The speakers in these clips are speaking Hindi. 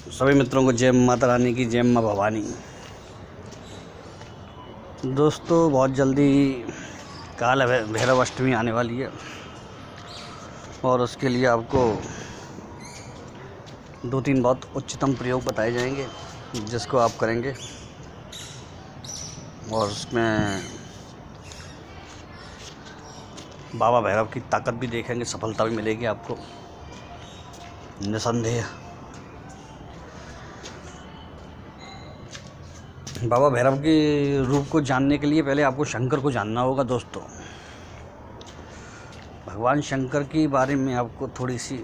सभी मित्रों को जय माता रानी की, जय माँ भवानी। दोस्तों, बहुत जल्दी काल भैरव अष्टमी आने वाली है और उसके लिए आपको 2-3 बहुत उच्चतम प्रयोग बताए जाएंगे जिसको आप करेंगे और उसमें बाबा भैरव की ताकत भी देखेंगे, सफलता भी मिलेगी आपको निसंदेह। बाबा भैरव के रूप को जानने के लिए पहले आपको शंकर को जानना होगा। दोस्तों, भगवान शंकर के बारे में आपको थोड़ी सी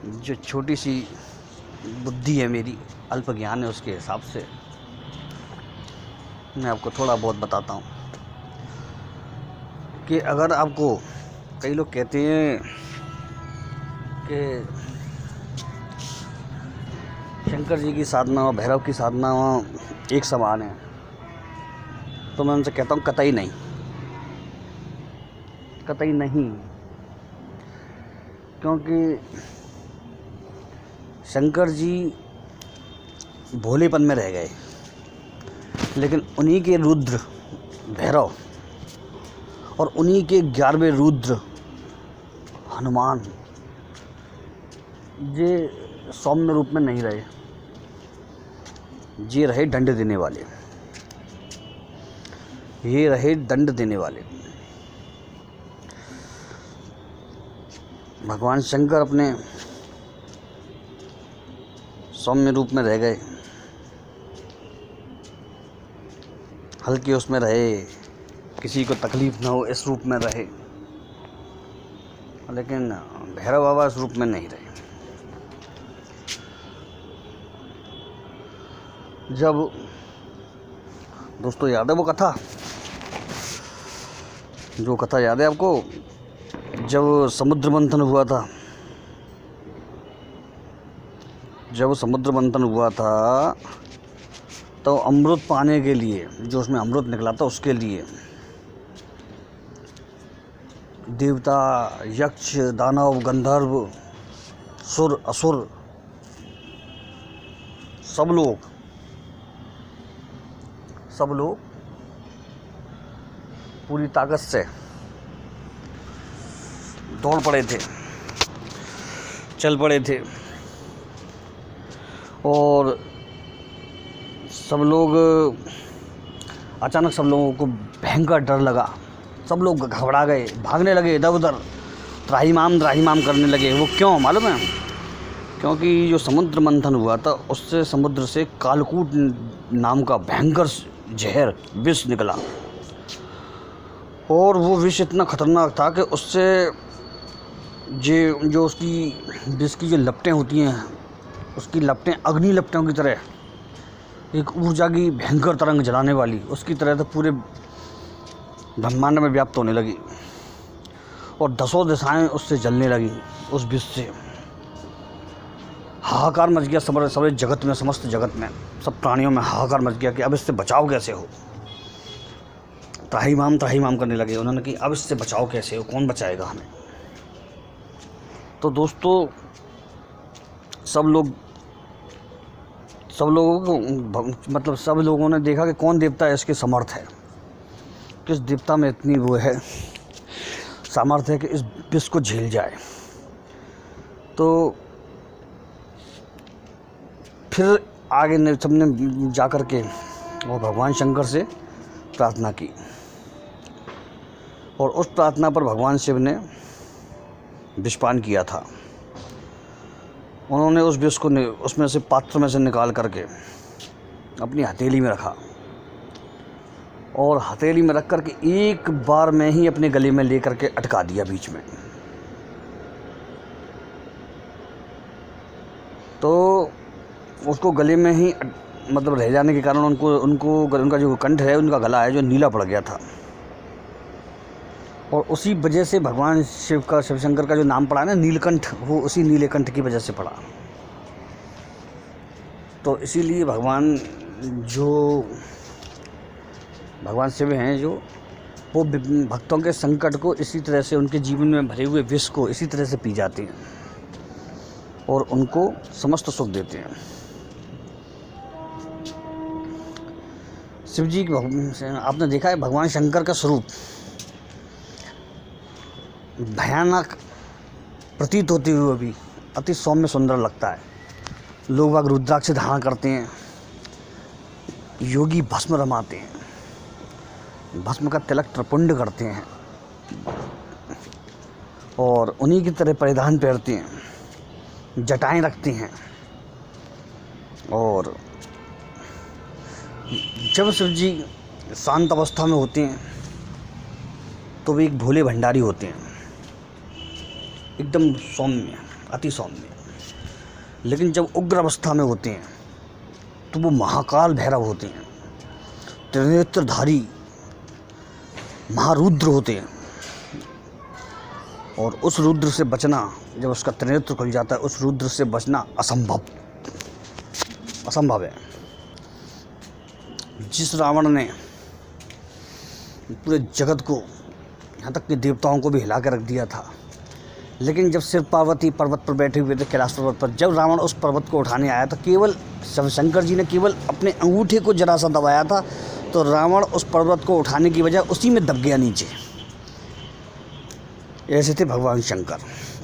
जो छोटी सी बुद्धि है, मेरी अल्प ज्ञान है, उसके हिसाब से मैं आपको थोड़ा बहुत बताता हूँ कि अगर आपको, कई लोग कहते हैं कि शंकर जी की साधना और भैरव की साधना एक समान है, तो मैं उनसे कहता हूँ कतई नहीं, कतई नहीं। क्योंकि शंकर जी भोलेपन में रह गए, लेकिन उन्हीं के रुद्र भैरव और उन्हीं के 11वें रुद्र हनुमान ये सौम्य रूप में नहीं रहे, ये रहे दंड देने वाले, ये रहे दंड देने वाले। भगवान शंकर अपने सौम्य रूप में रह गए, हल्के उसमें रहे, किसी को तकलीफ ना हो इस रूप में रहे, लेकिन भैरव बाबा इस रूप में नहीं रहे। जब दोस्तों याद है वो कथा, जो कथा याद है आपको, जब समुद्र मंथन हुआ था, जब समुद्र मंथन हुआ था तो अमृत पाने के लिए, जो उसमें अमृत निकला था उसके लिए देवता, यक्ष, दानव, गंधर्व, सुर, असुर सब लोग पूरी ताकत से दौड़ पड़े थे, चल पड़े थे और सब लोग, अचानक सब लोगों को भयंकर डर लगा, सब लोग घबरा गए, भागने लगे इधर उधर, त्राहिमाम करने लगे। वो क्यों मालूम है? क्योंकि जो समुद्र मंथन हुआ था उससे समुद्र से कालकूट नाम का भयंकर जहर विष निकला और वो विष इतना खतरनाक था कि उससे जो उसकी विष की जो लपटें होती हैं, उसकी लपटें अग्नि लपटों की तरह, एक ऊर्जा की भयंकर तरंग जलाने वाली, उसकी तरह तो पूरे ब्रह्मांड में व्याप्त होने लगी और 10 दिशाएं उससे जलने लगी। उस विष से हाहाकार मच गया सारे जगत में, समस्त जगत में, सब प्राणियों में हाहाकार मच गया कि अब इससे बचाव कैसे हो। त्राहिमाम करने लगे उन्होंने कि अब इससे बचाव कैसे हो, कौन बचाएगा हमें। तो दोस्तों, सब लोगों ने देखा कि कौन देवता इसके समर्थ है, किस देवता में इतनी वो है सामर्थ्य है कि इस विष को झेल जाए। तो फिर आगे सबने जा कर के वो भगवान शंकर से प्रार्थना की और उस प्रार्थना पर भगवान शिव ने विषपान किया था। उन्होंने उस विष को उसमें से पात्र में से निकाल करके अपनी हथेली में रखा और हथेली में रख करके एक बार में ही अपने गले में लेकर के अटका दिया बीच में। तो उसको गले में ही मतलब रह जाने के कारण उनका जो कंठ है, उनका गला है जो नीला पड़ गया था और उसी वजह से भगवान शिव शंकर का जो नाम पड़ा है ना नीलकंठ, वो उसी नीलकंठ की वजह से पड़ा। तो इसीलिए भगवान शिव हैं जो वो भक्तों के संकट को इसी तरह से, उनके जीवन में भरे हुए विष को इसी तरह से पी जाते हैं। और उनको समस्त सुख देते हैं। शिव जी आपने देखा है भगवान शंकर का स्वरूप भयानक प्रतीत होते हुए भी अति सौम्य सुंदर लगता है। लोग बाग रुद्राक्ष धारण करते हैं, योगी भस्म रमाते हैं, भस्म का तिलक त्रिपुंड करते हैं और उन्हीं की तरह परिधान पहनते हैं, जटाएं रखते हैं। और जब शिव जी शांत अवस्था में होते हैं तो वे एक भोले भंडारी होते हैं, एकदम सौम्य, अति सौम्य। लेकिन जब उग्र अवस्था में होते हैं तो वो महाकाल भैरव होते हैं, त्रिनेत्रधारी महारुद्र होते हैं। और उस रुद्र से बचना, जब उसका त्रिनेत्र खुल जाता है, उस रुद्र से बचना असंभव है। जिस रावण ने पूरे जगत को, यहाँ तक कि देवताओं को भी हिला कर रख दिया था, लेकिन जब शिव पार्वती पर्वत पर बैठे हुए थे कैलाश पर्वत पर, जब रावण उस पर्वत को उठाने आया तो केवल शंकर जी ने केवल अपने अंगूठे को जरा सा दबाया था, तो रावण उस पर्वत को उठाने की वजह उसी में दब गया नीचे। ऐसे थे भगवान शंकर,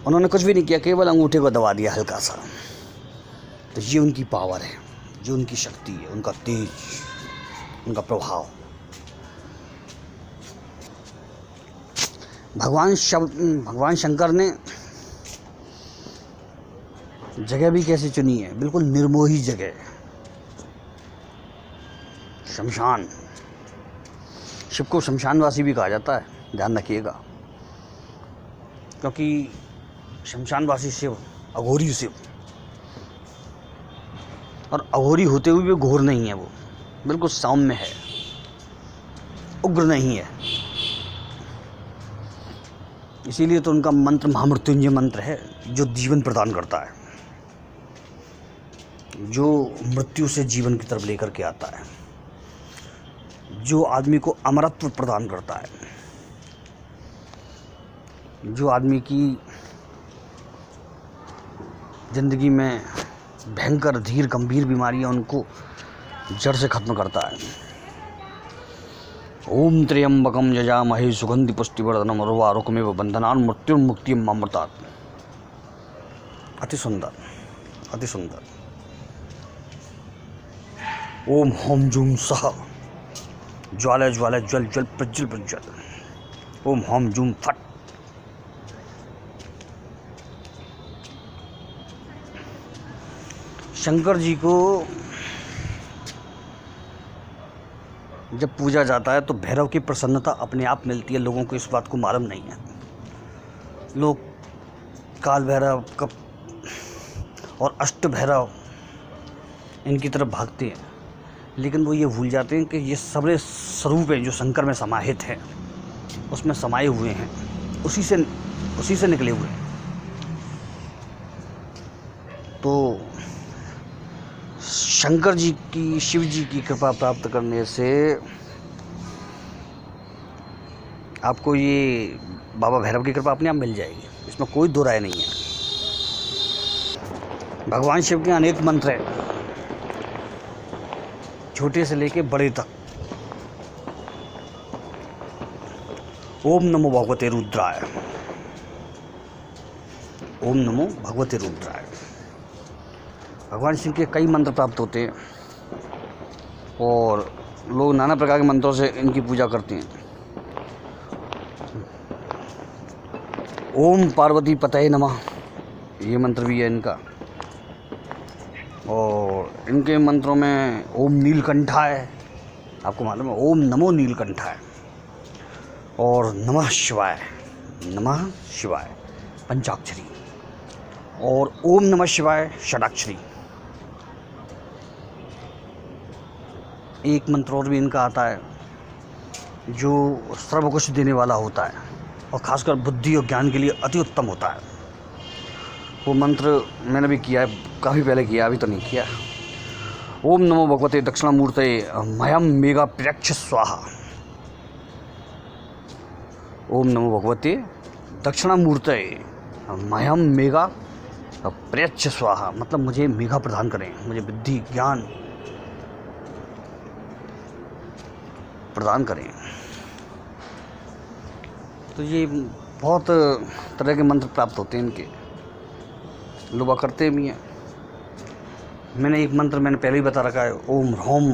उन्होंने कुछ भी नहीं किया, केवल अंगूठे को दबा दिया हल्का सा। तो ये उनकी पावर है, जो उनकी शक्ति है, उनका तेज, उनका प्रभाव। भगवान शंकर ने जगह भी कैसे चुनी है, बिल्कुल निर्मोही जगह, शमशान। शिव को शमशानवासी भी कहा जाता है, ध्यान रखिएगा, क्योंकि शमशानवासी शिव, अघोरी शिव, और अघोरी होते हुए भी घोर नहीं है, वो बिल्कुल सौम्य है, उग्र नहीं है। इसीलिए तो उनका मंत्र महामृत्युंजय मंत्र है, जो जीवन प्रदान करता है, जो मृत्यु से जीवन की तरफ लेकर के आता है, जो आदमी को अमरत्व प्रदान करता है, जो आदमी की जिंदगी में भयंकर धीर गंभीर बीमारियां उनको जड़ से खत्म करता है। ओम त्र्यंबकम यजामहे सुगंधि पुष्टिवर्धनम उर्वारुकमेव बंधनान् मृत्युर्मुक्तिम् अमृतात्। अति सुंदर, अति सुंदर। ओम होम जूम सह ज्वाला ज्वाला ज्वल ज्वल प्रज्वल प्रज्वल। ओम होम जूम फट। शंकर जी को जब पूजा जाता है तो भैरव की प्रसन्नता अपने आप मिलती है। लोगों को इस बात को मालूम नहीं है। लोग काल भैरव कब और अष्ट भैरव इनकी तरफ भागते हैं, लेकिन वो ये भूल जाते हैं कि ये सारे स्वरूप हैं जो शंकर में समाहित हैं, उसमें समाये हुए हैं, उसी से निकले हुए हैं। तो शंकर जी की, शिव जी की कृपा प्राप्त करने से आपको ये बाबा भैरव की कृपा अपने आप मिल जाएगी, इसमें कोई दो राय नहीं है। भगवान शिव के अनेक मंत्र हैं, छोटे से लेके बड़े तक। ओम नमो भगवते रुद्राय, ओम नमो भगवते रुद्राय। भगवान शिव के कई मंत्र प्राप्त होते हैं और लोग नाना प्रकार के मंत्रों से इनकी पूजा करते हैं। ओम पार्वती पतये नमः, ये मंत्र भी है इनका। और इनके मंत्रों में ओम नीलकंठाय, आपको मालूम है, ओम नमो नीलकंठाय, और नमः शिवाय, नमः शिवाय पंचाक्षरी, और ओम नमः शिवाय षडाक्षरी। एक मंत्र और भी इनका आता है जो सर्व कुछ देने वाला होता है और खासकर बुद्धि और ज्ञान के लिए अति उत्तम होता है। वो मंत्र मैंने भी किया है, काफ़ी पहले किया, अभी तो नहीं किया। ओम नमो भगवते दक्षिणामूर्तये मह्यम मेगा प्रेक्ष स्वाहा। ओम नमो भगवते दक्षिणामूर्तये मह्यम मेगा और प्रयच्छ स्वाहा मतलब मुझे मेघा प्रदान करें, मुझे बुद्धि ज्ञान प्रदान करें। तो ये बहुत तरह के मंत्र प्राप्त होते हैं इनके, लोग करते भी हैं। मैंने एक मंत्र मैंने पहले ही बता रखा है, ओम ह्रौम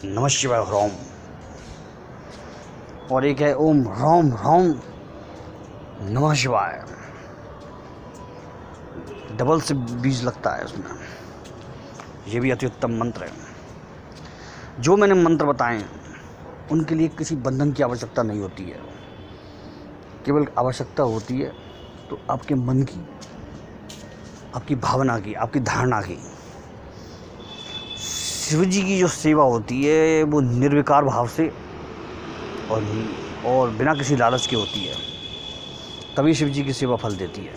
नमः शिवाय ह्रौम, और एक है ओम ह्रौम ह्रौम नमः शिवाय, डबल से बीज लगता है उसमें। ये भी अति उत्तम मंत्र है। जो मैंने मंत्र बताए उनके लिए किसी बंधन की आवश्यकता नहीं होती है, केवल आवश्यकता होती है तो आपके मन की, आपकी भावना की, आपकी धारणा की। शिव जी की जो सेवा होती है वो निर्विकार भाव से और बिना किसी लालच के होती है, तभी शिव जी की सेवा फल देती है।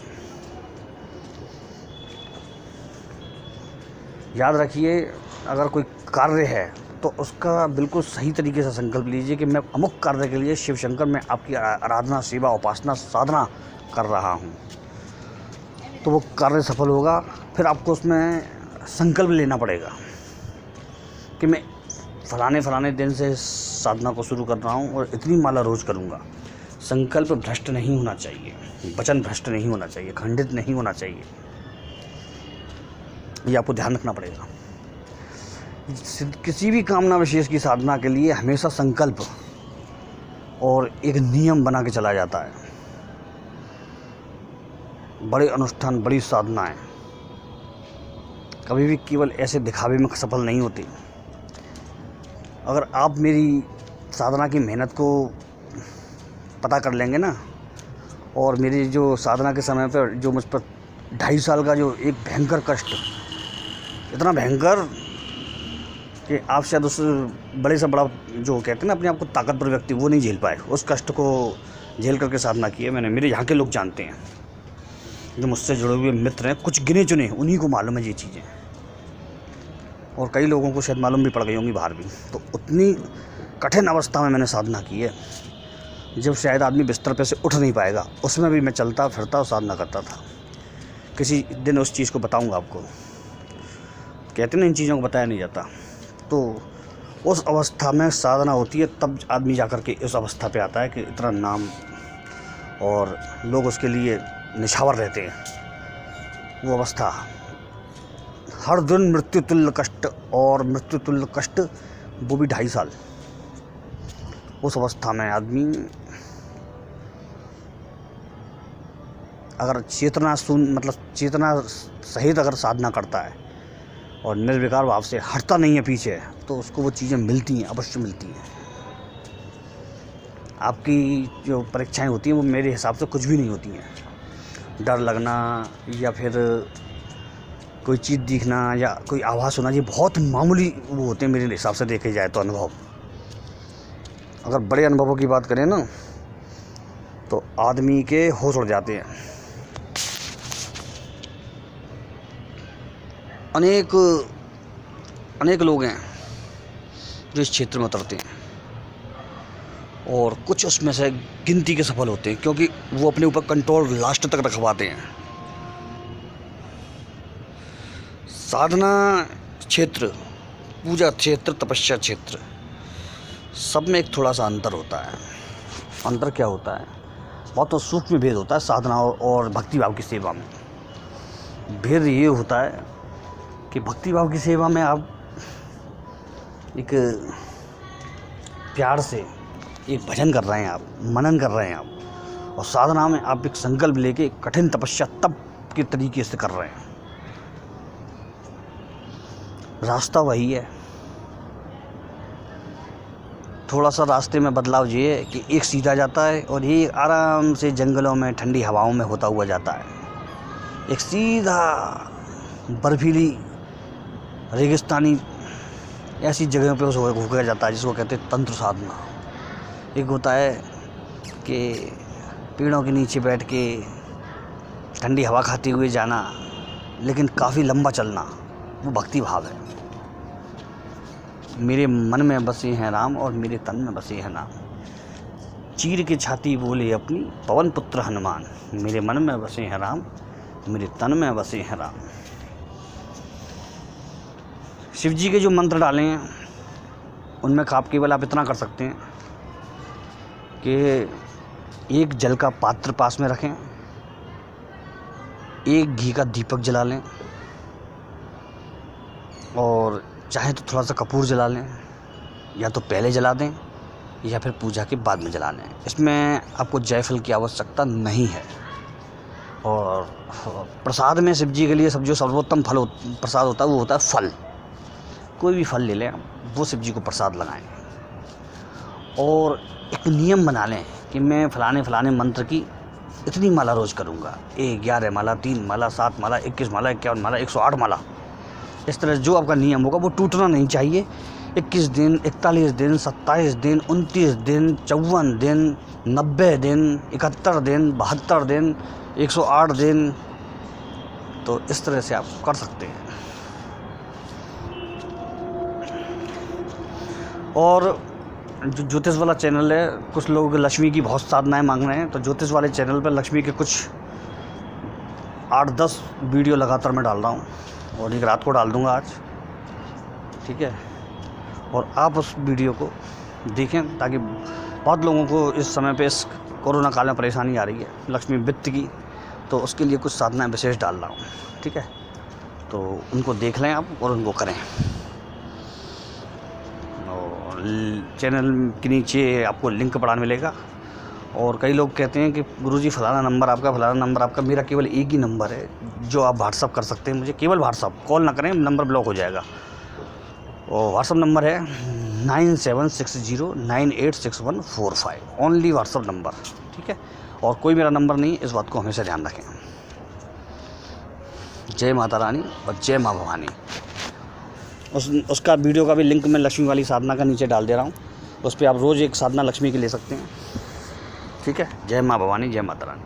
याद रखिए, अगर कोई कार्य है तो उसका बिल्कुल सही तरीके से संकल्प लीजिए कि मैं अमुक कार्य के लिए शिव शंकर में आपकी आराधना, सेवा, उपासना, साधना कर रहा हूँ, तो वो कार्य सफल होगा। फिर आपको उसमें संकल्प लेना पड़ेगा कि मैं फलाने दिन से साधना को शुरू कर रहा हूँ और इतनी माला रोज़ करूँगा। संकल्प भ्रष्ट नहीं होना चाहिए, वचन भ्रष्ट नहीं होना चाहिए, खंडित नहीं होना चाहिए, ये आपको ध्यान रखना पड़ेगा। किसी भी कामना विशेष की साधना के लिए हमेशा संकल्प और एक नियम बना के चला जाता है। बड़े अनुष्ठान, बड़ी साधनाएं कभी भी केवल ऐसे दिखावे में सफल नहीं होती। अगर आप मेरी साधना की मेहनत को पता कर लेंगे ना, और मेरी जो साधना के समय पर जो मुझ पर 2.5 साल का जो एक भयंकर कष्ट, इतना भयंकर कि आप शायद उस बड़े से बड़ा जो कहते हैं ना अपने आप को ताकतवर व्यक्ति, वो नहीं झेल पाए। उस कष्ट को झेल करके साधना की है मैंने। मेरे यहाँ के लोग जानते हैं, जो मुझसे जुड़े हुए मित्र हैं, कुछ गिने चुने, उन्हीं को मालूम है ये चीज़ें, और कई लोगों को शायद मालूम भी पड़ गई होंगी बाहर भी। तो उतनी कठिन अवस्था में मैंने साधना की है, जब शायद आदमी बिस्तर पे से उठ नहीं पाएगा, उसमें भी मैं चलता फिरता और साधना करता था। किसी दिन उस चीज़ को बताऊंगा आपको। कहते हैं ना, इन चीज़ों को बताया नहीं जाता। तो उस अवस्था में साधना होती है, तब आदमी जाकर के उस अवस्था पे आता है कि इतना नाम, और लोग उसके लिए निछावर रहते हैं। वो अवस्था, हर दिन मृत्यु तुल्य कष्ट, और मृत्यु तुल्य कष्ट वो भी 2.5 साल। उस अवस्था में आदमी अगर चेतना सहित अगर साधना करता है और निर्विकार भाव से हटता नहीं है पीछे, तो उसको वो चीज़ें मिलती हैं, अवश्य मिलती हैं। आपकी जो परीक्षाएं होती हैं वो मेरे हिसाब से कुछ भी नहीं होती हैं। डर लगना या फिर कोई चीज़ दिखना या कोई आवाज़ सुना, ये बहुत मामूली वो होते हैं मेरे हिसाब से देखे जाए तो अनुभव। अगर बड़े अनुभवों की बात करें ना, तो आदमी के होश उड़ जाते हैं। अनेक लोग हैं जो इस क्षेत्र में उतरते हैं, और कुछ उसमें से गिनती के सफल होते हैं, क्योंकि वो अपने ऊपर कंट्रोल लास्ट तक रखवाते हैं। साधना क्षेत्र, पूजा क्षेत्र, तपस्या क्षेत्र, सब में एक थोड़ा सा अंतर होता है। अंतर क्या होता है? बहुत तो सूक्ष्म भेद होता है साधना और भक्ति भाव की सेवा में। भेद ये होता है कि भक्ति भाव की सेवा में आप एक प्यार से एक भजन कर रहे हैं, आप मनन कर रहे हैं आप, और साधना में आप एक संकल्प लेके एक कठिन तपस्या तप के तरीके से कर रहे हैं। रास्ता वही है, थोड़ा सा रास्ते में बदलाव ये है कि एक सीधा जाता है और ये आराम से जंगलों में ठंडी हवाओं में होता हुआ जाता है। एक सीधा बर्फीली रेगिस्तानी ऐसी जगह पे उसे होकर जाता है जिसको कहते हैं तंत्र साधना। एक होता है कि पेड़ों के नीचे बैठ के ठंडी हवा खाते हुए जाना, लेकिन काफ़ी लंबा चलना, वो भक्ति भाव है। मेरे मन में बसे हैं राम और मेरे तन में बसे हैं नाम, चीर के छाती बोले अपनी पवन पुत्र हनुमान। मेरे मन में बसे हैं राम, मेरे तन में बसे हैं राम। शिव जी के जो मंत्र डाले हैं उनमें केवल आप इतना कर सकते हैं कि एक जल का पात्र पास में रखें, एक घी का दीपक जला लें, और चाहे तो थोड़ा सा कपूर जला लें, या तो पहले जला दें या फिर पूजा के बाद में जला लें। इसमें आपको जायफल की आवश्यकता नहीं है। और प्रसाद में शिव जी के लिए सब जो सर्वोत्तम प्रसाद होता है वो होता है फल। कोई भी फल ले लें, वो शिव जी को प्रसाद लगाएं, और एक नियम बना लें कि मैं फलाने मंत्र की इतनी माला रोज़ करूँगा, 11 माला, 3 माला, 7 माला, 21 माला, 51 माला, 108 माला। इस तरह जो आपका नियम होगा वो टूटना नहीं चाहिए। 21 दिन, 41 दिन, 27 दिन, 29 दिन, 54 दिन, 90 दिन, 71 दिन, 72 दिन, 108 दिन, तो इस तरह से आप कर सकते हैं। और जो ज्योतिष वाला चैनल है, कुछ लोग लक्ष्मी की बहुत साधनाएं मांग रहे हैं, तो ज्योतिष वाले चैनल पर लक्ष्मी के कुछ 8-10 वीडियो लगातार मैं डाल रहा हूँ, और एक रात को डाल दूँगा आज, ठीक है। और आप उस वीडियो को देखें, ताकि बहुत लोगों को इस समय पे इस कोरोना काल में परेशानी आ रही है लक्ष्मी वित्त की, तो उसके लिए कुछ साधनाएं विशेष डाल रहा हूँ, ठीक है। तो उनको देख लें आप और उनको करें। और चैनल के नीचे आपको लिंक पड़ा मिलेगा। और कई लोग कहते हैं कि गुरुजी फलाना नंबर आपका, मेरा केवल एक ही नंबर है जो आप व्हाट्सअप कर सकते हैं मुझे, केवल व्हाट्सअप, कॉल ना करें, नंबर ब्लॉक हो जाएगा। और व्हाट्सअप नंबर है 9760986145, ओनली व्हाट्सअप नंबर, ठीक है। और कोई मेरा नंबर नहीं, इस बात को हमेशा ध्यान रखें। जय माता रानी और जय माँ भवानी। उसका वीडियो का भी लिंक मैं लक्ष्मी वाली साधना का नीचे डाल दे रहा हूँ, उस पर आप रोज़ एक साधना लक्ष्मी की ले सकते हैं, ठीक है। जय माँ भवानी, जय माता रानी।